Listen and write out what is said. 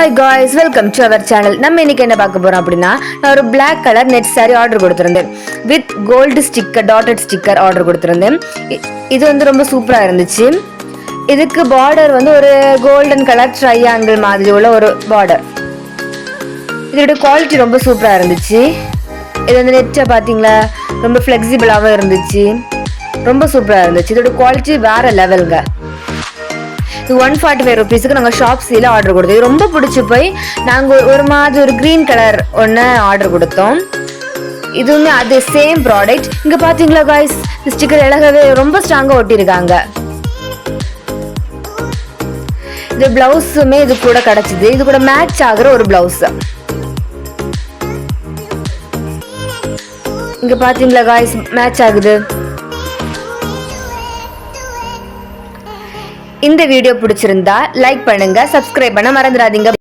Hi guys, welcome to our channel. நம்ம இன்னைக்கு என்ன பார்க்க போறோம் அப்படின்னா, நான் ஒரு black colour net sari order கொடுத்துருந்தேன். With gold sticker, dotted sticker order கொடுத்துருந்தேன். இது வந்து ரொம்ப சூப்பராக இருந்துச்சு. இதுக்கு பார்டர் வந்து ஒரு கோல்டன் கலர் ட்ரையாங்கிள் மாதிரி உள்ள ஒரு பார்டர். இதோட குவாலிட்டி ரொம்ப சூப்பராக இருந்துச்சு. இது வந்து நெட்டை பார்த்தீங்களா, ரொம்ப ஃப்ளெக்சிபிளாகவும் இருந்துச்சு, ரொம்ப சூப்பராக இருந்துச்சு. இதோட குவாலிட்டி வேற லெவலுங்க. இது 145 rupeesக்கு நாங்கள் ஷாப்ஸில் ஆர்டர் கொடுத்தோம். இது ரொம்ப பிடிச்சி போய் நாங்கள் ஒரு மாதிரி ஒரு க்ரீன் கலர் ஒன்று ஆர்டர் கொடுத்தோம். இதுவுமே அது சேம் ப்ராடக்ட். இங்கே பார்த்தீங்களா காய்ஸ், ஸ்டிக்கர் அழகாகவே ரொம்ப ஸ்ட்ராங்காக ஒட்டியிருக்காங்க. இது பிளவுஸுமே இது கூட கிடச்சிது. இது கூட மேட்ச் ஆகிற ஒரு பிளவுஸ். இங்கே பார்த்தீங்களா காய்ஸ், மேட்ச் ஆகுது. இந்த வீடியோ பிடிச்சிருந்தா லைக் பண்ணுங்க, சப்ஸ்கிரைப் பண்ண மறந்துடாதீங்க.